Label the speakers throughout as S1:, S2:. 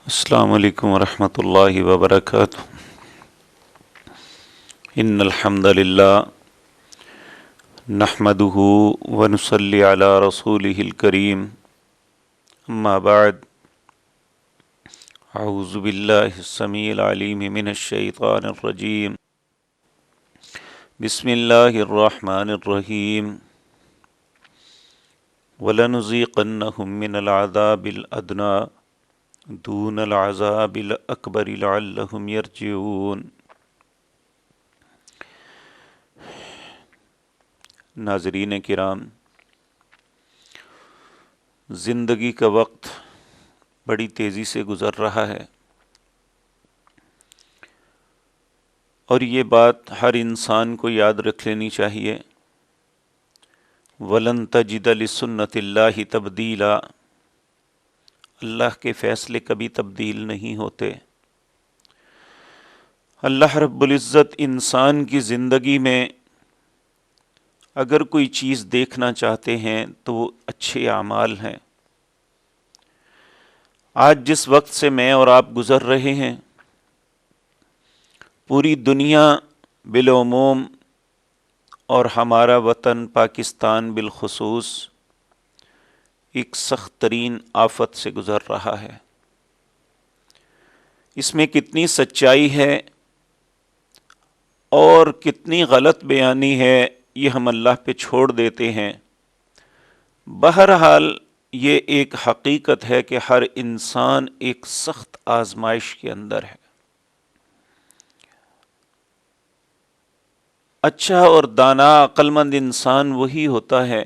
S1: السلام علیکم ورحمۃ اللہ وبرکاتہ۔ ان الحمد للہ نحمده ونصلی علی رسولہ الکریم، اما بعد، اعوذ باللہ السمیع العلیم من الشیطان الرجیم، بسم اللہ الرحمن الرحیم۔ وَلَنُذِيقَنَّهُم مِّنَ الْعَذَابِ الْأَدْنَىٰ دُونَ الْعَذَابِ الْأَكْبَرِ لَعَلَّهُمْ يَرْجِعُونَ۔ ناظرین کرام، زندگی کا وقت بڑی تیزی سے گزر رہا ہے، اور یہ بات ہر انسان کو یاد رکھ لینی چاہیے، وَلَن تَجِدَ لِسُنَّتِ اللَّهِ تَبْدِيلًا، اللہ کے فیصلے کبھی تبدیل نہیں ہوتے۔ اللہ رب العزت انسان کی زندگی میں اگر کوئی چیز دیکھنا چاہتے ہیں تو وہ اچھے اعمال ہیں۔ آج جس وقت سے میں اور آپ گزر رہے ہیں، پوری دنیا بالعموم اور ہمارا وطن پاکستان بالخصوص ایک سخت ترین آفت سے گزر رہا ہے۔ اس میں کتنی سچائی ہے اور کتنی غلط بیانی ہے، یہ ہم اللہ پہ چھوڑ دیتے ہیں۔ بہرحال یہ ایک حقیقت ہے کہ ہر انسان ایک سخت آزمائش کے اندر ہے۔ اچھا اور دانا عقل مند انسان وہی ہوتا ہے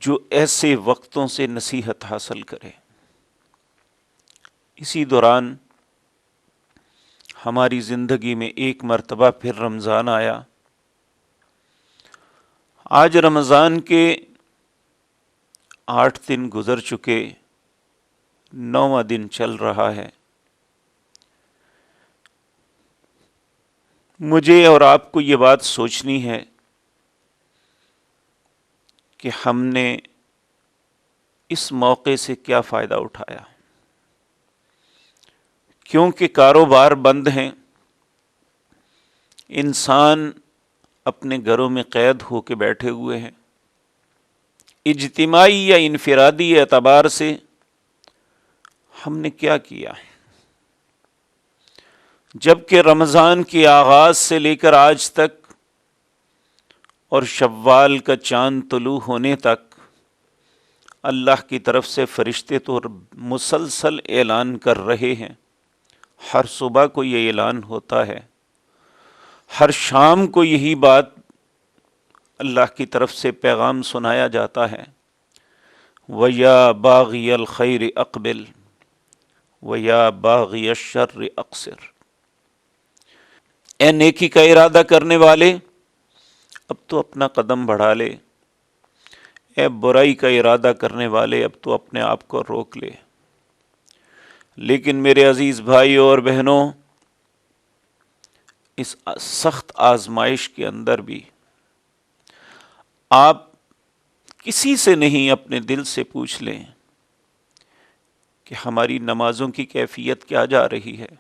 S1: جو ایسے وقتوں سے نصیحت حاصل کرے۔ اسی دوران ہماری زندگی میں ایک مرتبہ پھر رمضان آیا۔ آج رمضان کے 8 دن گزر چکے، 9واں دن چل رہا ہے۔ مجھے اور آپ کو یہ بات سوچنی ہے کہ ہم نے اس موقع سے کیا فائدہ اٹھایا، کیونکہ کاروبار بند ہیں، انسان اپنے گھروں میں قید ہو کے بیٹھے ہوئے ہیں۔ اجتماعی یا انفرادی اعتبار سے ہم نے کیا کیا؟ جبکہ رمضان کے آغاز سے لے کر آج تک اور شوال کا چاند طلوع ہونے تک اللہ کی طرف سے فرشتے تو مسلسل اعلان کر رہے ہیں۔ ہر صبح کو یہ اعلان ہوتا ہے، ہر شام کو یہی بات اللہ کی طرف سے پیغام سنایا جاتا ہے، وَيَا بَاغِيَ الْخَيْرِ أَقْبِلْ وَيَا بَاغِيَ الشَّرِّ أَقْصِرْ۔ اے نیکی کا ارادہ کرنے والے، اب تو اپنا قدم بڑھا لے، اے برائی کا ارادہ کرنے والے، اب تو اپنے آپ کو روک لے۔ لیکن میرے عزیز بھائیوں اور بہنوں، اس سخت آزمائش کے اندر بھی آپ کسی سے نہیں اپنے دل سے پوچھ لیں کہ ہماری نمازوں کی کیفیت کیا جا رہی ہے،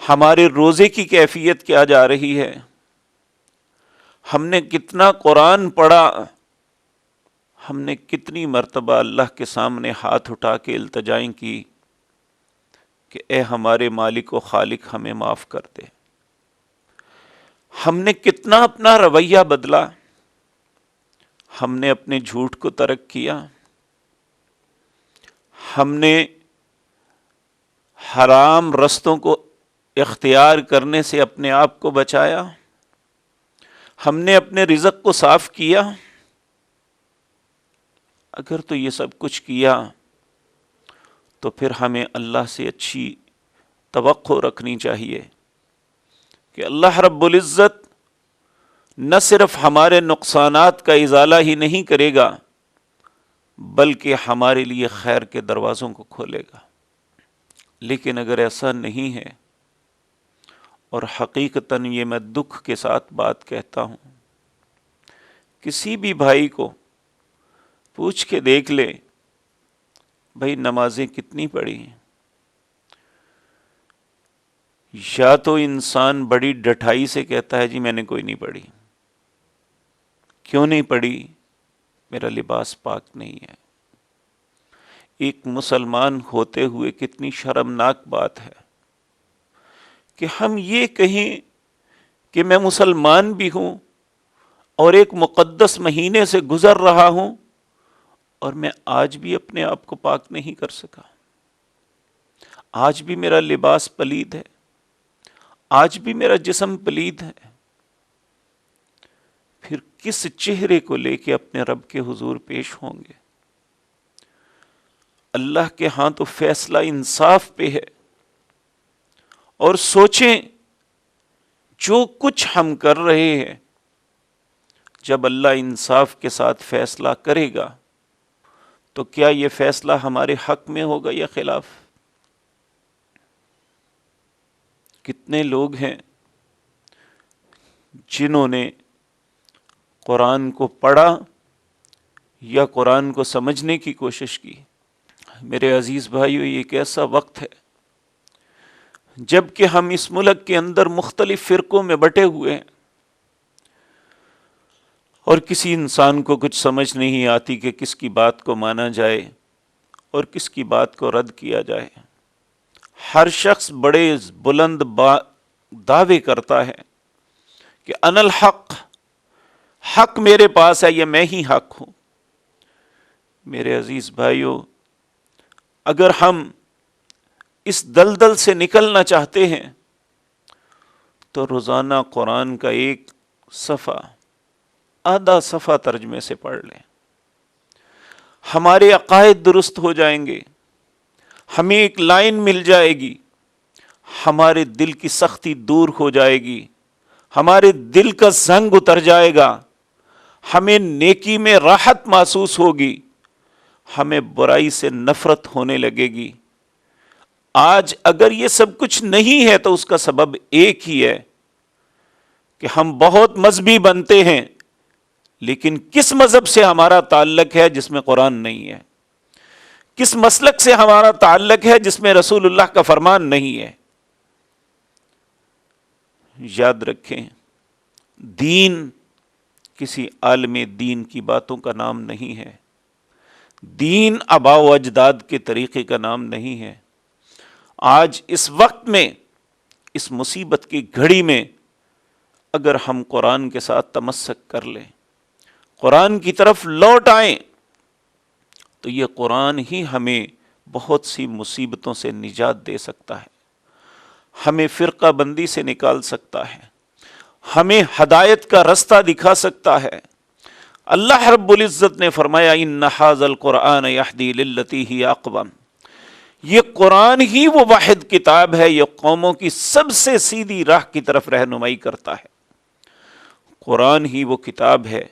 S1: ہمارے روزے کی کیفیت کیا جا رہی ہے، ہم نے کتنا قرآن پڑھا، ہم نے کتنی مرتبہ اللہ کے سامنے ہاتھ اٹھا کے التجائیں کی کہ اے ہمارے مالک و خالق ہمیں معاف کر دے۔ ہم نے کتنا اپنا رویہ بدلا، ہم نے اپنے جھوٹ کو ترک کیا، ہم نے حرام رستوں کو اختیار کرنے سے اپنے آپ کو بچایا، ہم نے اپنے رزق کو صاف کیا۔ اگر تو یہ سب کچھ کیا تو پھر ہمیں اللہ سے اچھی توقع رکھنی چاہیے کہ اللہ رب العزت نہ صرف ہمارے نقصانات کا ازالہ ہی نہیں کرے گا بلکہ ہمارے لیے خیر کے دروازوں کو کھولے گا۔ لیکن اگر ایسا نہیں ہے، اور حقیقتاً یہ میں دکھ کے ساتھ بات کہتا ہوں، کسی بھی بھائی کو پوچھ کے دیکھ لے بھائی نمازیں کتنی پڑھی ہیں؟ یا تو انسان بڑی ڈٹائی سے کہتا ہے جی میں نے کوئی نہیں پڑھی. کیوں نہیں پڑھی؟ میرا لباس پاک نہیں ہے. ایک مسلمان ہوتے ہوئے کتنی شرمناک بات ہے کہ ہم یہ کہیں کہ میں مسلمان بھی ہوں اور ایک مقدس مہینے سے گزر رہا ہوں اور میں آج بھی اپنے آپ کو پاک نہیں کر سکا. آج بھی میرا لباس پلید ہے، آج بھی میرا جسم پلید ہے. پھر کس چہرے کو لے کے اپنے رب کے حضور پیش ہوں گے؟ اللہ کے ہاں تو فیصلہ انصاف پہ ہے. اور سوچیں جو کچھ ہم کر رہے ہیں، جب اللہ انصاف کے ساتھ فیصلہ کرے گا تو کیا یہ فیصلہ ہمارے حق میں ہوگا یا خلاف؟ کتنے لوگ ہیں جنہوں نے قرآن کو پڑھا یا قرآن کو سمجھنے کی کوشش کی؟ میرے عزیز بھائیو، یہ ایک ایسا وقت ہے جب کہ ہم اس ملک کے اندر مختلف فرقوں میں بٹے ہوئے ہیں اور کسی انسان کو کچھ سمجھ نہیں آتی کہ کس کی بات کو مانا جائے اور کس کی بات کو رد کیا جائے. ہر شخص بڑے بلند دعوے کرتا ہے کہ انا الحق، حق میرے پاس ہے، یہ میں ہی حق ہوں. میرے عزیز بھائیو، اگر ہم اس دلدل سے نکلنا چاہتے ہیں تو روزانہ قرآن کا ایک صفحہ، آدھا صفحہ ترجمے سے پڑھ لیں. ہمارے عقائد درست ہو جائیں گے، ہمیں ایک لائن مل جائے گی، ہمارے دل کی سختی دور ہو جائے گی، ہمارے دل کا زنگ اتر جائے گا، ہمیں نیکی میں راحت محسوس ہوگی، ہمیں برائی سے نفرت ہونے لگے گی. آج اگر یہ سب کچھ نہیں ہے تو اس کا سبب ایک ہی ہے کہ ہم بہت مذہبی بنتے ہیں، لیکن کس مذہب سے ہمارا تعلق ہے جس میں قرآن نہیں ہے؟ کس مسلک سے ہمارا تعلق ہے جس میں رسول اللہ کا فرمان نہیں ہے؟ یاد رکھیں، دین کسی عالم دین کی باتوں کا نام نہیں ہے، دین آباء و اجداد کے طریقے کا نام نہیں ہے. آج اس وقت میں، اس مصیبت کی گھڑی میں، اگر ہم قرآن کے ساتھ تمسک کر لیں، قرآن کی طرف لوٹ آئیں، تو یہ قرآن ہی ہمیں بہت سی مصیبتوں سے نجات دے سکتا ہے، ہمیں فرقہ بندی سے نکال سکتا ہے، ہمیں ہدایت کا رستہ دکھا سکتا ہے. اللہ رب العزت نے فرمایا ان ھذا القرآن یہدی للتی ہی اقوم، یہ قرآن ہی وہ واحد کتاب ہے، یہ قوموں کی سب سے سیدھی راہ کی طرف رہنمائی کرتا ہے. قرآن ہی وہ کتاب ہے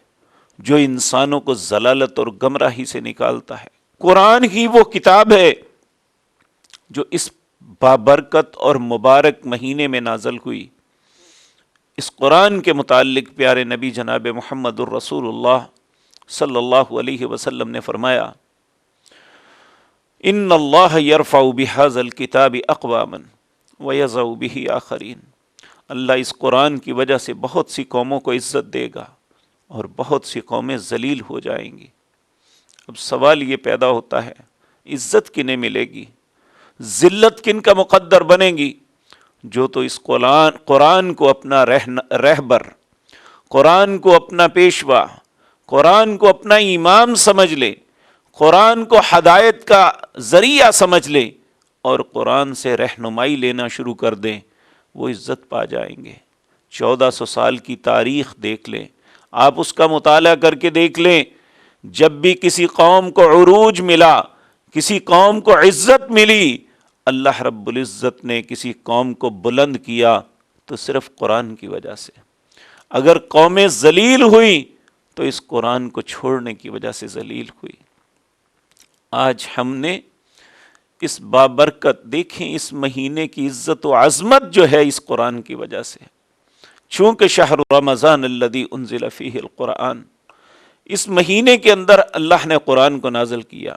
S1: جو انسانوں کو ضلالت اور گمراہی سے نکالتا ہے. قرآن ہی وہ کتاب ہے جو اس بابرکت اور مبارک مہینے میں نازل ہوئی. اس قرآن کے متعلق پیارے نبی جناب محمد الرسول اللہ صلی اللہ علیہ وسلم نے فرمایا ان اللہ یرفع بہذا الکتاب اقواما ویضع بہ آخرین، اللہ اس قرآن کی وجہ سے بہت سی قوموں کو عزت دے گا اور بہت سی قومیں ذلیل ہو جائیں گی. اب سوال یہ پیدا ہوتا ہے، عزت کنہیں ملے گی؟ ذلت کن کا مقدر بنے گی؟ جو تو اس قرآن کو اپنا رہبر، قرآن کو اپنا پیشوا، قرآن کو اپنا امام سمجھ لے، قرآن کو ہدایت کا ذریعہ سمجھ لے اور قرآن سے رہنمائی لینا شروع کر دیں، وہ عزت پا جائیں گے. 1400 سال کی تاریخ دیکھ لیں، آپ اس کا مطالعہ کر کے دیکھ لیں. جب بھی کسی قوم کو عروج ملا، کسی قوم کو عزت ملی، اللہ رب العزت نے کسی قوم کو بلند کیا تو صرف قرآن کی وجہ سے. اگر قومیں ذلیل ہوئی تو اس قرآن کو چھوڑنے کی وجہ سے ذلیل ہوئی. آج ہم نے اس بابرکت، دیکھیں اس مہینے کی عزت و عظمت جو ہے اس قرآن کی وجہ سے. چونکہ شہر رمضان الذی انزل فیہ القرآن، اس مہینے کے اندر اللہ نے قرآن کو نازل کیا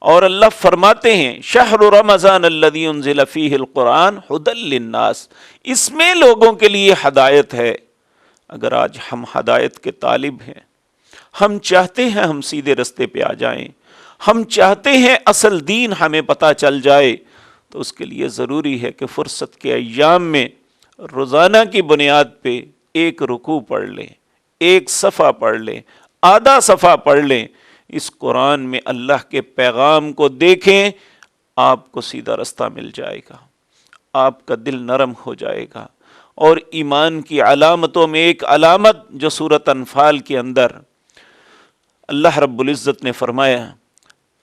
S1: اور اللہ فرماتے ہیں شہر رمضان الذی انزل فیہ القرآن ھدی للناس، اس میں لوگوں کے لیے ہدایت ہے۔ اگر آج ہم ہدایت کے طالب ہیں، ہم چاہتے ہیں ہم سیدھے رستے پہ آ جائیں، ہم چاہتے ہیں اصل دین ہمیں پتہ چل جائے، تو اس کے لیے ضروری ہے کہ فرصت کے ایام میں روزانہ کی بنیاد پہ ایک رکوع پڑھ لیں، ایک صفحہ پڑھ لیں، آدھا صفحہ پڑھ لیں، اس قرآن میں اللہ کے پیغام کو دیکھیں، آپ کو سیدھا رستہ مل جائے گا، آپ کا دل نرم ہو جائے گا۔ اور ایمان کی علامتوں میں ایک علامت جو سورۃ انفال کے اندر اللہ رب العزت نے فرمایا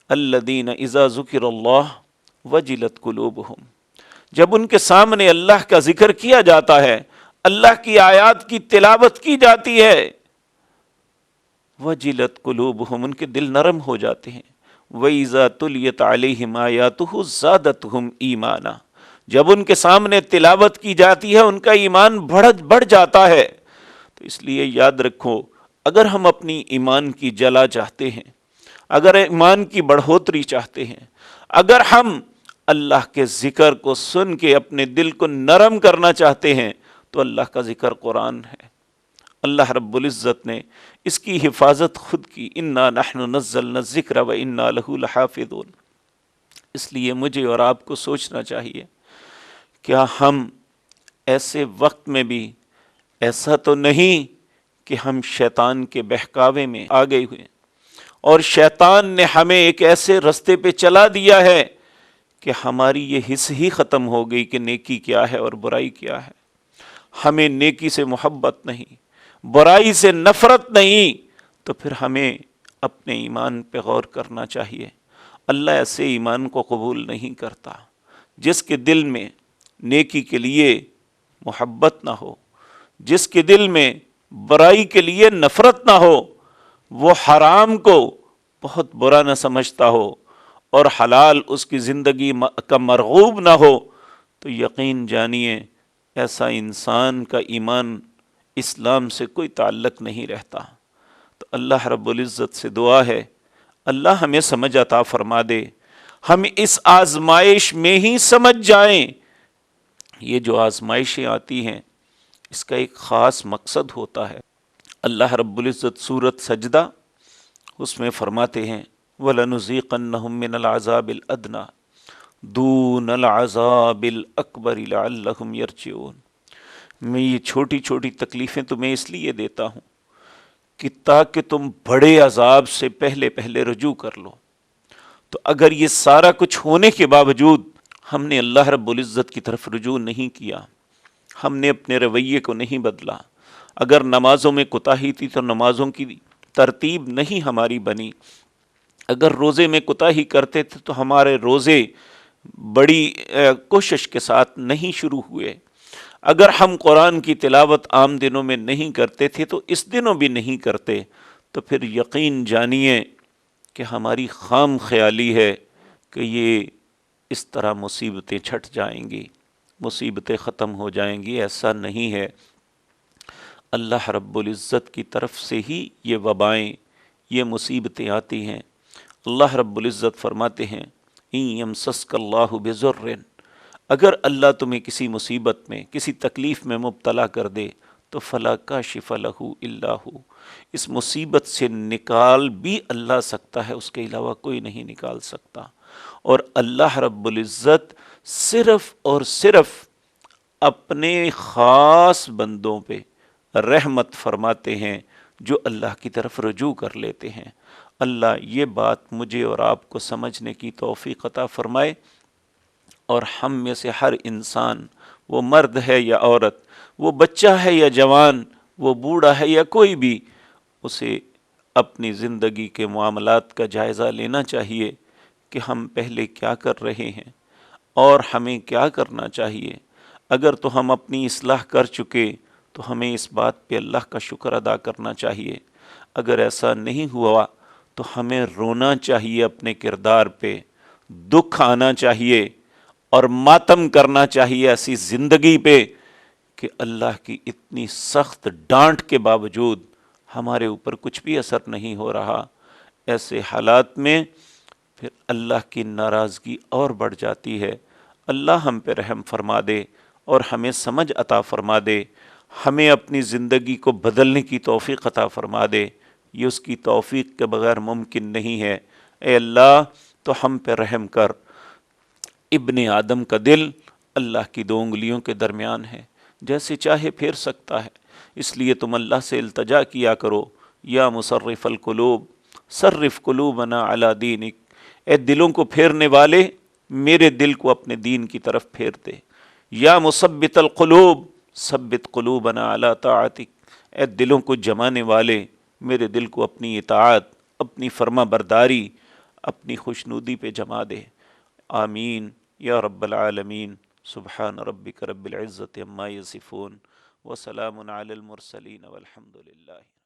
S1: الذین اذا ذکر اللہ وجلت قلوبہم، جب ان کے سامنے اللہ کا ذکر کیا جاتا ہے، اللہ کی آیات کی تلاوت کی جاتی ہے، وجلت قلوبہم، ان کے دل نرم ہو جاتے ہیں۔ وَإِذَا تُلِيَتْ عَلَيْهِمْ آيَاتُهُ زَادَتْهُمْ ایمانا، جب ان کے سامنے تلاوت کی جاتی ہے ان کا ایمان بڑھ جاتا ہے۔ تو اس لیے یاد رکھو، اگر ہم اپنی ایمان کی جلا چاہتے ہیں، اگر ایمان کی بڑھوتری چاہتے ہیں، اگر ہم اللہ کے ذکر کو سن کے اپنے دل کو نرم کرنا چاہتے ہیں، تو اللہ کا ذکر قرآن ہے۔ اللہ رب العزت نے اس کی حفاظت خود کی، انا نحن نزلنا الذکر و انا لہ لحافظون۔ اس لیے مجھے اور آپ کو سوچنا چاہیے، کیا ہم ایسے وقت میں بھی ایسا تو نہیں کہ ہم شیطان کے بہکاوے میں آ گئے ہوئے اور شیطان نے ہمیں ایک ایسے رستے پہ چلا دیا ہے کہ ہماری یہ حس ہی ختم ہو گئی کہ نیکی کیا ہے اور برائی کیا ہے، ہمیں نیکی سے محبت نہیں، برائی سے نفرت نہیں، تو پھر ہمیں اپنے ایمان پہ غور کرنا چاہیے۔ اللہ ایسے ایمان کو قبول نہیں کرتا جس کے دل میں نیکی کے لیے محبت نہ ہو، جس کے دل میں برائی کے لیے نفرت نہ ہو، وہ حرام کو بہت برا نہ سمجھتا ہو اور حلال اس کی زندگی کا مرغوب نہ ہو، تو یقین جانیے ایسا انسان کا ایمان اسلام سے کوئی تعلق نہیں رہتا۔ تو اللہ رب العزت سے دعا ہے اللہ ہمیں سمجھ عطا فرما دے، ہم اس آزمائش میں ہی سمجھ جائیں۔ یہ جو آزمائشیں آتی ہیں اس کا ایک خاص مقصد ہوتا ہے۔ اللہ رب العزت سورۃ سجدہ اس میں فرماتے ہیں وَلَنُذِيقَنَّهُم مِّنَ الْعَذَابِ الْأَدْنَىٰ دُونَ الْعَذَابِ الْأَكْبَرِ لَعَلَّهُمْ يَرْجِعُونَ۔ میں یہ چھوٹی چھوٹی تکلیفیں تمہیں اس لیے دیتا ہوں کہ تاکہ تم بڑے عذاب سے پہلے پہلے رجوع کر لو۔ تو اگر یہ سارا کچھ ہونے کے باوجود ہم نے اللہ رب العزت کی طرف رجوع نہیں کیا، ہم نے اپنے رویے کو نہیں بدلا، اگر نمازوں میں کوتاہی تھی تو نمازوں کی ترتیب نہیں ہماری بنی، اگر روزے میں کوتاہی کرتے تھے تو ہمارے روزے بڑی کوشش کے ساتھ نہیں شروع ہوئے، اگر ہم قرآن کی تلاوت عام دنوں میں نہیں کرتے تھے تو اس دنوں بھی نہیں کرتے، تو پھر یقین جانیے کہ ہماری خام خیالی ہے کہ یہ اس طرح مصیبتیں چھٹ جائیں گی، مصیبتیں ختم ہو جائیں گی۔ ایسا نہیں ہے، اللہ رب العزت کی طرف سے ہی یہ وبائیں، یہ مصیبتیں آتی ہیں۔ اللہ رب العزت فرماتے ہیں اِن یمسسک اللہ بضر، اگر اللہ تمہیں کسی مصیبت میں کسی تکلیف میں مبتلا کر دے تو فلا کاشف لہ الا ہو، اس مصیبت سے نکال بھی اللہ سکتا ہے، اس کے علاوہ کوئی نہیں نکال سکتا۔ اور اللہ رب العزت صرف اور صرف اپنے خاص بندوں پہ رحمت فرماتے ہیں جو اللہ کی طرف رجوع کر لیتے ہیں۔ اللہ یہ بات مجھے اور آپ کو سمجھنے کی توفیق عطا فرمائے، اور ہم میں سے ہر انسان، وہ مرد ہے یا عورت، وہ بچہ ہے یا جوان، وہ بوڑھا ہے یا کوئی بھی، اسے اپنی زندگی کے معاملات کا جائزہ لینا چاہیے کہ ہم پہلے کیا کر رہے ہیں اور ہمیں کیا کرنا چاہیے۔ اگر تو ہم اپنی اصلاح کر چکے تو ہمیں اس بات پہ اللہ کا شکر ادا کرنا چاہیے، اگر ایسا نہیں ہوا تو ہمیں رونا چاہیے اپنے کردار پہ، دکھ آنا چاہیے اور ماتم کرنا چاہیے ایسی زندگی پہ کہ اللہ کی اتنی سخت ڈانٹ کے باوجود ہمارے اوپر کچھ بھی اثر نہیں ہو رہا۔ ایسے حالات میں پھر اللہ کی ناراضگی اور بڑھ جاتی ہے۔ اللہ ہم پہ رحم فرما دے اور ہمیں سمجھ عطا فرما دے، ہمیں اپنی زندگی کو بدلنے کی توفیق عطا فرما دے، یہ اس کی توفیق کے بغیر ممکن نہیں ہے۔ اے اللہ تو ہم پہ رحم کر۔ ابن آدم کا دل اللہ کی دو انگلیوں کے درمیان ہے، جیسے چاہے پھیر سکتا ہے، اس لیے تم اللہ سے التجا کیا کرو، یا مصرف القلوب صرف قلوبنا علی دینک، اے دلوں کو پھیرنے والے میرے دل کو اپنے دین کی طرف پھیر دے۔ یا مثبت القلوب ثبت قلوبنا علی طاعتک، اے دلوں کو جمانے والے میرے دل کو اپنی اطاعت، اپنی فرما برداری، اپنی خوشنودی پہ جما دے۔ آمین یا رب العالمین۔ سبحان ربک رب العزت عما یصفون وسلام علی المرسلین والحمد للہ۔